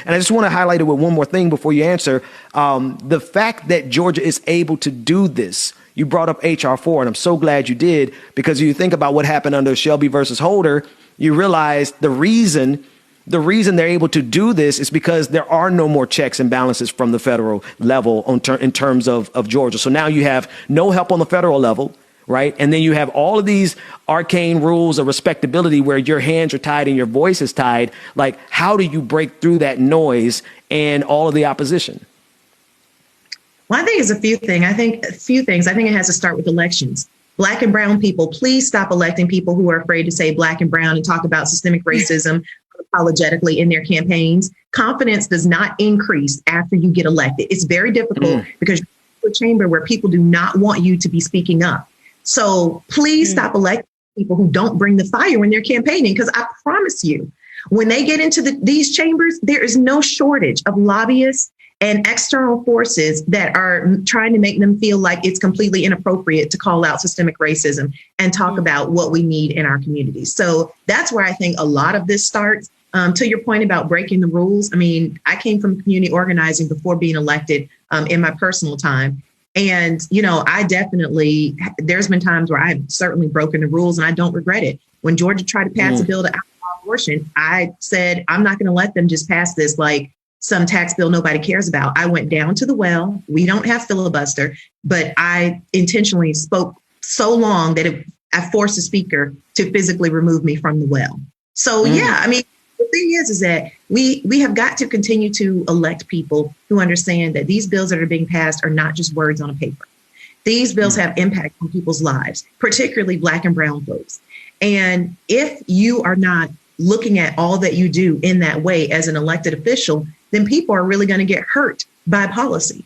And I just want to highlight it with one more thing before you answer. The fact that Georgia is able to do this, you brought up H.R. 4, and I'm so glad you did, because you think about what happened under Shelby versus Holder, you realize the reason they're able to do this is because there are no more checks and balances from the federal level in terms of Georgia. So now you have no help on the federal level. Right. And then you have all of these arcane rules of respectability where your hands are tied and your voice is tied. Like, how do you break through that noise and all of the opposition? Well, I think it's a few things. I think it has to start with elections. Black and brown people, please stop electing people who are afraid to say black and brown and talk about systemic racism apologetically in their campaigns. Confidence does not increase after you get elected. It's very difficult because you're in a chamber where people do not want you to be speaking up. So please stop electing people who don't bring the fire when they're campaigning, because I promise you, when they get into these chambers, there is no shortage of lobbyists and external forces that are trying to make them feel like it's completely inappropriate to call out systemic racism and talk about what we need in our communities. So that's where I think a lot of this starts. To your point about breaking the rules, I mean, I came from community organizing before being elected in my personal time. And, there's been times where I've certainly broken the rules and I don't regret it. When Georgia tried to pass a bill to outlaw abortion, I said, I'm not going to let them just pass this like some tax bill nobody cares about. I went down to the well. We don't have filibuster, but I intentionally spoke so long that I forced the speaker to physically remove me from the well. So, the thing is that we have got to continue to elect people who understand that these bills that are being passed are not just words on a paper. These bills have impact on people's lives, particularly Black and brown folks. And if you are not looking at all that you do in that way as an elected official, then people are really going to get hurt by policy.